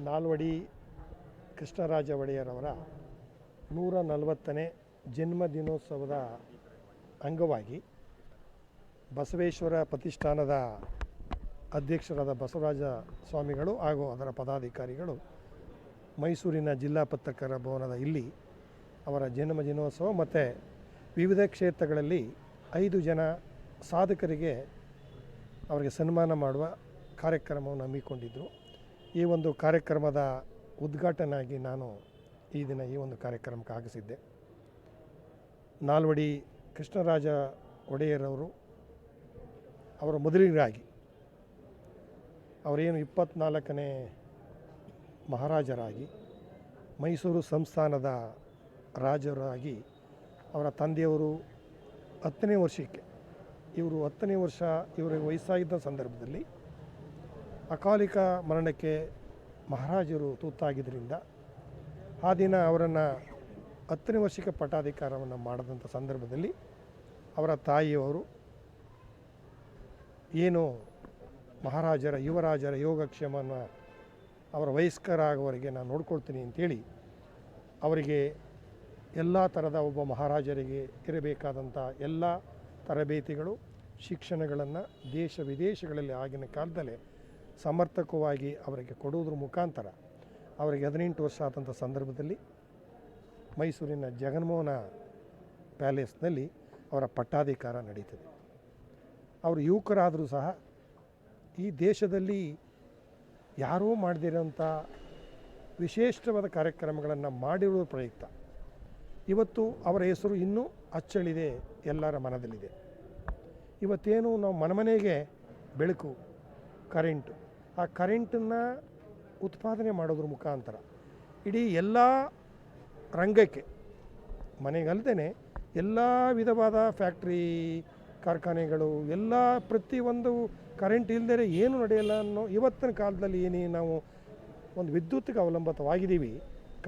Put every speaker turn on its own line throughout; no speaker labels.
ನಾಲ್ವಡಿ ಕೃಷ್ಣರಾಜ ಒಡೆಯರವರ 140ನೇ ಜನ್ಮದಿನೋತ್ಸವದ ಅಂಗವಾಗಿ ಬಸವೇಶ್ವರ ಪ್ರತಿಷ್ಠಾನದ ಅಧ್ಯಕ್ಷರಾದ ಬಸವರಾಜ ಸ್ವಾಮಿಗಳು ಹಾಗೂ ಅದರ ಪದಾಧಿಕಾರಿಗಳು ಮೈಸೂರಿನ ಜಿಲ್ಲಾ ಪತ್ರಕರ್ತರ ಭವನದ ಇಲ್ಲಿ ಅವರ ಜನ್ಮದಿನೋತ್ಸವ ಮತ್ತು ವಿವಿಧ ಕ್ಷೇತ್ರಗಳಲ್ಲಿ 5 ಜನ ಸಾಧಕರಿಗೆ ಅವರಿಗೆ ಸನ್ಮಾನ ಮಾಡುವ ಕಾರ್ಯಕ್ರಮವನ್ನು ಹಮ್ಮಿಕೊಂಡಿದ್ದರು. ಈ ಒಂದು ಕಾರ್ಯಕ್ರಮದ ಉದ್ಘಾಟನೆಯಾಗಿ ನಾನು ಈ ದಿನ ಈ ಒಂದು ಕಾರ್ಯಕ್ರಮಕ್ಕೆ ಆಗಮಿಸಿದ್ದೆ. ನಾಲ್ವಡಿ ಕೃಷ್ಣರಾಜ ಒಡೆಯರವರು ಅವರ ಮೊದಲಿಗರಾಗಿ ಅವರೇನು 24ನೇ ಮಹಾರಾಜರಾಗಿ ಮೈಸೂರು ಸಂಸ್ಥಾನದ ರಾಜರಾಗಿ ಅವರ ತಂದೆಯವರು 10ನೇ ವರ್ಷಕ್ಕೆ ಇವರು 10ನೇ ವರ್ಷ ಇವರಿಗೆ ವಯಸ್ಸಾಗಿದ್ದ ಸಂದರ್ಭದಲ್ಲಿ ಅಕಾಲಿಕ ಮರಣಕ್ಕೆ ಮಹಾರಾಜರು ತುತ್ತಾಗಿದ್ದರಿಂದ ಆ ದಿನ ಅವರನ್ನು 10ನೇ ವರ್ಷಕ್ಕೆ ಪಟ್ಟಾಧಿಕಾರವನ್ನು ಮಾಡಿದಂಥ ಸಂದರ್ಭದಲ್ಲಿ ಅವರ ತಾಯಿಯವರು ಏನು ಮಹಾರಾಜರ ಯುವರಾಜರ ಯೋಗಕ್ಷೇಮವನ್ನು ಅವರ ವಯಸ್ಕರಾಗುವವರೆಗೆ ನಾನು ನೋಡ್ಕೊಳ್ತೀನಿ ಅಂತೇಳಿ ಅವರಿಗೆ ಎಲ್ಲ ಥರದ ಒಬ್ಬ ಮಹಾರಾಜರಿಗೆ ಇರಬೇಕಾದಂಥ ಎಲ್ಲ ತರಬೇತಿಗಳು ಶಿಕ್ಷಣಗಳನ್ನು ದೇಶ ವಿದೇಶಗಳಲ್ಲಿ ಆಗಿನ ಕಾಲದಲ್ಲೇ ಸಮರ್ಪಕವಾಗಿ ಅವರಿಗೆ ಕೊಡುವುದ್ರ ಮುಖಾಂತರ ಅವರಿಗೆ 18 ವರ್ಷ ಆದಂಥ ಸಂದರ್ಭದಲ್ಲಿ ಮೈಸೂರಿನ ಜಗನ್ಮೋಹನ ಪ್ಯಾಲೇಸ್ನಲ್ಲಿ ಅವರ ಪಟ್ಟಾಧಿಕಾರ ನಡೀತದೆ. ಅವರು ಯುವಕರಾದರೂ ಸಹ ಈ ದೇಶದಲ್ಲಿ ಯಾರೂ ಮಾಡದಿರೋಂಥ ವಿಶೇಷವಾದ ಕಾರ್ಯಕ್ರಮಗಳನ್ನು ಮಾಡಿರುವ ಪ್ರಯುಕ್ತ ಇವತ್ತು ಅವರ ಹೆಸರು ಇನ್ನೂ ಅಚ್ಚಳಿದೆ, ಎಲ್ಲರ ಮನದಲ್ಲಿದೆ. ಇವತ್ತೇನು ನಾವು ಮನೆಗೆ ಬೆಳಕು ಕರೆಂಟು, ಆ ಕರೆಂಟನ್ನು ಉತ್ಪಾದನೆ ಮಾಡೋದ್ರ ಮುಖಾಂತರ ಇಡೀ ಎಲ್ಲ ರಂಗಕ್ಕೆ ಮನೆಗಲ್ಲದೇ ಎಲ್ಲ ವಿಧವಾದ ಫ್ಯಾಕ್ಟ್ರಿ ಕಾರ್ಖಾನೆಗಳು ಎಲ್ಲ ಪ್ರತಿಯೊಂದು ಕರೆಂಟ್ ಇಲ್ಲದೇ ಏನು ನಡೆಯಲ್ಲ ಅನ್ನೋ ಇವತ್ತಿನ ಕಾಲದಲ್ಲಿ ನಾವು ಒಂದು ವಿದ್ಯುತ್ಗೆ ಅವಲಂಬಿತವಾಗಿದ್ದೀವಿ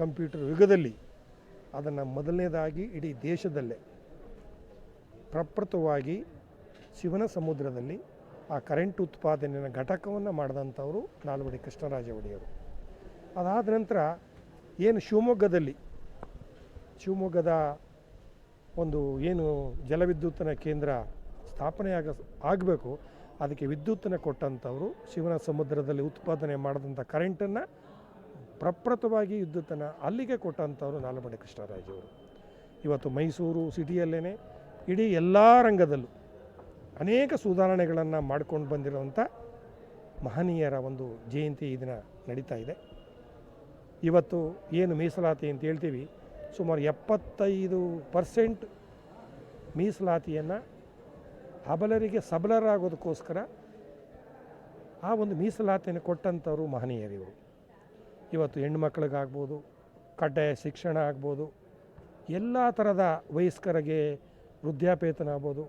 ಕಂಪ್ಯೂಟರ್ ಯುಗದಲ್ಲಿ. ಅದನ್ನು ಮೊದಲನೇದಾಗಿ ಇಡೀ ದೇಶದಲ್ಲೇ ಪ್ರಪ್ರಥಮವಾಗಿ ಶಿವನ ಸಮುದ್ರದಲ್ಲಿ ಆ ಕರೆಂಟ್ ಉತ್ಪಾದನೆಯ ಘಟಕವನ್ನು ಮಾಡಿದಂಥವರು ನಾಲ್ವಡಿ ಕೃಷ್ಣರಾಜ ಒಡೆಯರು. ಅದಾದ ನಂತರ ಏನು ಶಿವಮೊಗ್ಗದ ಒಂದು ಏನು ಜಲವಿದ್ಯುತ್ತಿನ ಕೇಂದ್ರ ಸ್ಥಾಪನೆ ಆಗಬೇಕು, ಅದಕ್ಕೆ ವಿದ್ಯುತ್ತನ್ನು ಕೊಟ್ಟಂಥವರು ಶಿವನ ಸಮುದ್ರದಲ್ಲಿ ಉತ್ಪಾದನೆ ಮಾಡಿದಂಥ ಕರೆಂಟನ್ನು ಪ್ರಪ್ರಥಮವಾಗಿ ವಿದ್ಯುತ್ತನ್ನು ಅಲ್ಲಿಗೆ ಕೊಟ್ಟಂಥವರು ನಾಲ್ವಡಿ ಕೃಷ್ಣರಾಜವರು. ಇವತ್ತು ಮೈಸೂರು ಸಿಟಿಯಲ್ಲೇ ಇಡೀ ಎಲ್ಲ ರಂಗದಲ್ಲೂ ಅನೇಕ ಸುಧಾರಣೆಗಳನ್ನು ಮಾಡ್ಕೊಂಡು ಬಂದಿರುವಂಥ ಮಹನೀಯರ ಒಂದು ಜಯಂತಿ ಈ ದಿನ ನಡೀತಾ ಇದೆ. ಇವತ್ತು ಏನು ಮೀಸಲಾತಿ ಅಂತ ಹೇಳ್ತೀವಿ, ಸುಮಾರು 75% ಮೀಸಲಾತಿಯನ್ನು ಅಬಲರಿಗೆ ಸಬಲರಾಗೋದಕ್ಕೋಸ್ಕರ ಆ ಒಂದು ಮೀಸಲಾತಿಯನ್ನು ಕೊಟ್ಟಂಥವ್ರು ಮಹನೀಯರಿವರು. ಇವತ್ತು ಹೆಣ್ಣುಮಕ್ಕಳಿಗಾಗ್ಬೋದು, ಕಡ್ಡಾಯ ಶಿಕ್ಷಣ ಆಗ್ಬೋದು, ಎಲ್ಲ ಥರದ ವಯಸ್ಕರಿಗೆ ವೃದ್ಧಾಪೇತನ ಆಗ್ಬೋದು,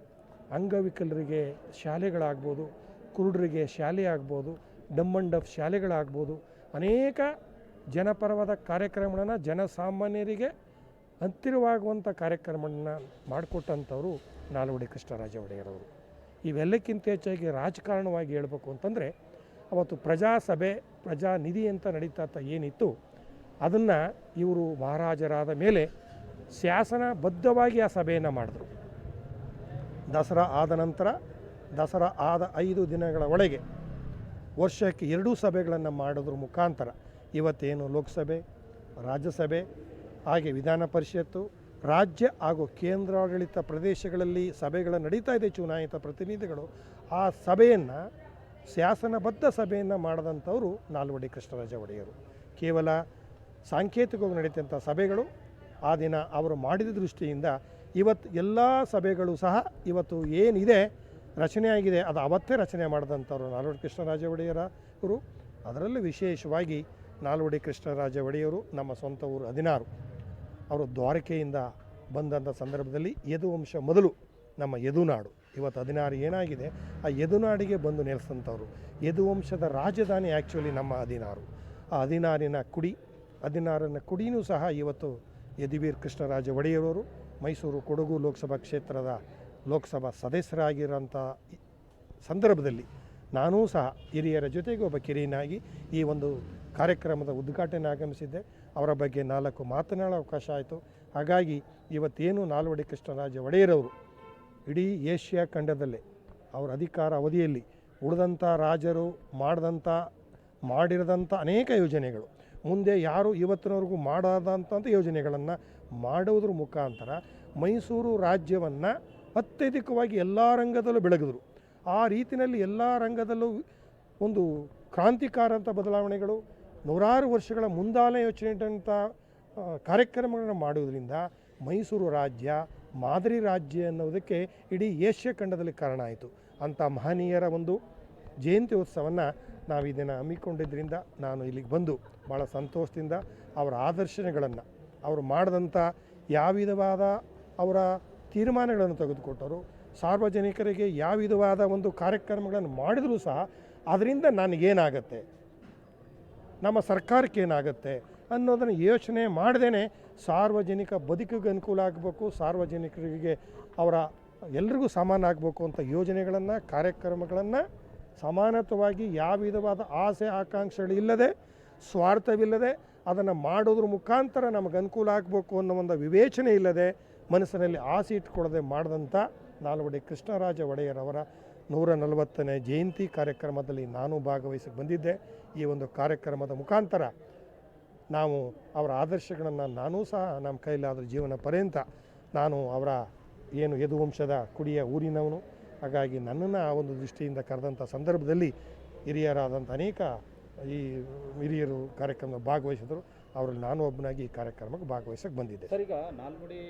ಅಂಗವಿಕಲರಿಗೆ ಶಾಲೆಗಳಾಗ್ಬೋದು, ಕುರುಡರಿಗೆ ಶಾಲೆ ಆಗ್ಬೋದು, ಡಮ್ ಆ್ಯಂಡ್ ಡಫ್ ಶಾಲೆಗಳಾಗ್ಬೋದು, ಅನೇಕ ಜನಪರವಾದ ಕಾರ್ಯಕ್ರಮಗಳನ್ನು ಜನಸಾಮಾನ್ಯರಿಗೆ ಹತ್ತಿರವಾಗುವಂಥ ಕಾರ್ಯಕ್ರಮವನ್ನು ಮಾಡಿಕೊಟ್ಟಂಥವರು ನಾಲ್ವಡಿ ಕೃಷ್ಣರಾಜ ಒಡೆಯರವರು. ಇವೆಲ್ಲಕ್ಕಿಂತ ಹೆಚ್ಚಾಗಿ ರಾಜಕಾರಣವಾಗಿ ಹೇಳಬೇಕು ಅಂತಂದರೆ ಅವತ್ತು ಪ್ರಜಾಸಭೆ ಪ್ರಜಾನಿಧಿ ಅಂತ ನಡೀತಾ ಏನಿತ್ತು ಅದನ್ನು ಇವರು ಮಹಾರಾಜರಾದ ಮೇಲೆ ಶಾಸನಬದ್ಧವಾಗಿ ಆ ಸಭೆಯನ್ನು ಮಾಡಿದ್ರು. ದಸರಾ ಆದ ನಂತರ ದಸರಾ ಆದ 5 ದಿನಗಳ ಒಳಗೆ ವರ್ಷಕ್ಕೆ 2 ಸಭೆಗಳನ್ನು ಮಾಡೋದ್ರ ಮುಖಾಂತರ ಇವತ್ತೇನು ಲೋಕಸಭೆ, ರಾಜ್ಯಸಭೆ, ಹಾಗೆ ವಿಧಾನ ಪರಿಷತ್ತು, ರಾಜ್ಯ ಹಾಗೂ ಕೇಂದ್ರಾಡಳಿತ ಪ್ರದೇಶಗಳಲ್ಲಿ ಸಭೆಗಳು ನಡೀತಾ ಇದೆ, ಚುನಾಯಿತ ಪ್ರತಿನಿಧಿಗಳು. ಆ ಸಭೆಯನ್ನು ಶಾಸನಬದ್ಧ ಸಭೆಯನ್ನು ಮಾಡಿದಂಥವರು ನಾಲ್ವಡಿ ಕೃಷ್ಣರಾಜ ಒಡೆಯರು. ಕೇವಲ ಸಾಂಕೇತಿಕವಾಗಿ ನಡೀತಂಥ ಸಭೆಗಳು ಆ ದಿನ ಅವರು ಮಾಡಿದ ದೃಷ್ಟಿಯಿಂದ ಇವತ್ತು ಎಲ್ಲ ಸಭೆಗಳು ಸಹ ಇವತ್ತು ಏನಿದೆ ರಚನೆ ಆಗಿದೆ ಅದು ಅವತ್ತೇ ರಚನೆ ಮಾಡಿದಂಥವ್ರು ನಾಲ್ವಡಿ ಕೃಷ್ಣರಾಜ ಒಡೆಯರವರು. ಅದರಲ್ಲೂ ವಿಶೇಷವಾಗಿ ನಾಲ್ವಡಿ ಕೃಷ್ಣರಾಜ ಒಡೆಯರು ನಮ್ಮ ಸ್ವಂತ ಊರು 16. ಅವರು ದ್ವಾರಕೆಯಿಂದ ಬಂದಂಥ ಸಂದರ್ಭದಲ್ಲಿ ಯದುವಂಶ ಮೊದಲು ನಮ್ಮ ಯದುನಾಡು, ಇವತ್ತು 16 ಏನಾಗಿದೆ ಆ ಯದುನಾಡಿಗೆ ಬಂದು ನೆಲೆಸಂಥವ್ರು. ಯದುವಂಶದ ರಾಜಧಾನಿ ಆ್ಯಕ್ಚುಲಿ ನಮ್ಮ 16. ಆ 16ನ ಕುಡಿನೂ ಸಹ ಇವತ್ತು ಯದುವೀರ್ ಕೃಷ್ಣರಾಜ ಒಡೆಯರವರು ಮೈಸೂರು ಕೊಡಗು ಲೋಕಸಭಾ ಕ್ಷೇತ್ರದ ಲೋಕಸಭಾ ಸದಸ್ಯರಾಗಿರೋಂಥ ಸಂದರ್ಭದಲ್ಲಿ ನಾನೂ ಸಹ ಹಿರಿಯರ ಜೊತೆಗೆ ಒಬ್ಬ ಕಿರಿಯನಾಗಿ ಈ ಒಂದು ಕಾರ್ಯಕ್ರಮದ ಉದ್ಘಾಟನೆ ಆಗಮಿಸಿದ್ದೆ. ಅವರ ಬಗ್ಗೆ 4 ಮಾತನಾಡೋ ಅವಕಾಶ ಆಯಿತು. ಹಾಗಾಗಿ ಇವತ್ತೇನು ನಾಲ್ವಡಿ ಕೃಷ್ಣರಾಜ ಒಡೆಯರವರು ಇಡೀ ಏಷ್ಯಾ ಖಂಡದಲ್ಲೇ ಅವರ ಅಧಿಕಾರ ಅವಧಿಯಲ್ಲಿ ಉಳಿದಂಥ ರಾಜರು ಮಾಡಿರದಂಥ ಅನೇಕ ಯೋಜನೆಗಳು, ಮುಂದೆ ಯಾರು ಇವತ್ತಿನವರೆಗೂ ಮಾಡಾದಂಥ ಯೋಜನೆಗಳನ್ನು ಮಾಡುವುದ್ರ ಮುಖಾಂತರ ಮೈಸೂರು ರಾಜ್ಯವನ್ನು ಅತ್ಯಧಿಕವಾಗಿ ಎಲ್ಲ ರಂಗದಲ್ಲೂ ಬೆಳಗಿದ್ರು. ಆ ರೀತಿಯಲ್ಲಿ ಎಲ್ಲ ರಂಗದಲ್ಲೂ ಒಂದು ಕ್ರಾಂತಿಕಾರ ಅಂತ ಬದಲಾವಣೆಗಳು, ನೂರಾರು ವರ್ಷಗಳ ಮುಂದಾಲನೆ ಯೋಚನೆಯಂಥ ಕಾರ್ಯಕ್ರಮಗಳನ್ನು ಮಾಡುವುದರಿಂದ ಮೈಸೂರು ರಾಜ್ಯ ಮಾದರಿ ರಾಜ್ಯ ಅನ್ನೋದಕ್ಕೆ ಇಡೀ ಏಷ್ಯಾ ಖಂಡದಲ್ಲಿ ಕಾರಣ ಆಯಿತು. ಅಂಥ ಮಹನೀಯರ ಒಂದು ಜಯಂತಿ ಉತ್ಸವವನ್ನು ನಾವು ಇದನ್ನು ಹಮ್ಮಿಕೊಂಡಿದ್ದರಿಂದ ನಾನು ಇಲ್ಲಿಗೆ ಬಂದು ಭಾಳ ಸಂತೋಷದಿಂದ ಅವರ ಆದರ್ಶಗಳನ್ನು, ಅವರು ಮಾಡಿದಂಥ ಯಾವ ವಿಧವಾದ ಅವರ ತೀರ್ಮಾನಗಳನ್ನು ತೆಗೆದುಕೊಟ್ಟರು, ಸಾರ್ವಜನಿಕರಿಗೆ ಯಾವ ವಿಧವಾದ ಒಂದು ಕಾರ್ಯಕ್ರಮಗಳನ್ನು ಮಾಡಿದರೂ ಸಹ ಅದರಿಂದ ನನಗೇನಾಗತ್ತೆ, ನಮ್ಮ ಸರ್ಕಾರಕ್ಕೆ ಏನಾಗುತ್ತೆ ಅನ್ನೋದನ್ನು ಯೋಚನೆ ಮಾಡದೇ ಸಾರ್ವಜನಿಕ ಬದುಕಿಗೆ ಅನುಕೂಲ ಆಗಬೇಕು, ಸಾರ್ವಜನಿಕರಿಗೆ ಅವರ ಎಲ್ರಿಗೂ ಸಮಾನ ಆಗಬೇಕು ಅಂತ ಯೋಜನೆಗಳನ್ನು, ಕಾರ್ಯಕ್ರಮಗಳನ್ನು ಸಮಾನತವಾಗಿ ಯಾವ ವಿಧವಾದ ಆಸೆ ಆಕಾಂಕ್ಷೆಗಳು ಇಲ್ಲದೆ, ಸ್ವಾರ್ಥವಿಲ್ಲದೆ ಅದನ್ನು ಮಾಡೋದ್ರ ಮುಖಾಂತರ ನಮಗೆ ಅನುಕೂಲ ಆಗಬೇಕು ಅನ್ನೋ ಒಂದು ವಿವೇಚನೆ ಇಲ್ಲದೆ, ಮನಸ್ಸಿನಲ್ಲಿ ಆಸೆ ಇಟ್ಕೊಳ್ಳದೆ ಮಾಡಿದಂಥ ನಾಲ್ವಡಿ ಕೃಷ್ಣರಾಜ ಒಡೆಯರವರ 140ನೇ ಜಯಂತಿ ಕಾರ್ಯಕ್ರಮದಲ್ಲಿ ನಾನು ಭಾಗವಹಿಸಿ ಬಂದಿದ್ದೆ. ಈ ಒಂದು ಕಾರ್ಯಕ್ರಮದ ಮುಖಾಂತರ ನಾವು ಅವರ ಆದರ್ಶಗಳನ್ನು ನಾನೂ ಸಹ ನಮ್ಮ ಕೈಲಾದ ಜೀವನ ಪರ್ಯಂತ ನಾನು ಅವರ ಏನು ಯದುವಂಶದ ಕುಡಿಯ ಊರಿನವನು, ಹಾಗಾಗಿ ನನ್ನನ್ನು ಆ ಒಂದು ದೃಷ್ಟಿಯಿಂದ ಕರೆದಂಥ ಸಂದರ್ಭದಲ್ಲಿ ಹಿರಿಯರಾದಂಥ ಅನೇಕ ಈ ಹಿರಿಯರು ಕಾರ್ಯಕ್ರಮದಲ್ಲಿ ಭಾಗವಹಿಸಿದರು. ಅವರಲ್ಲಿ ನಾನು ಒಬ್ಬನಾಗಿ ಈ ಕಾರ್ಯಕ್ರಮಕ್ಕೆ ಭಾಗವಹಿಸಕ್ಕೆ ಬಂದಿದ್ದೆ.
ಸರ್, ಈಗ ನಾಲ್ವಡಿ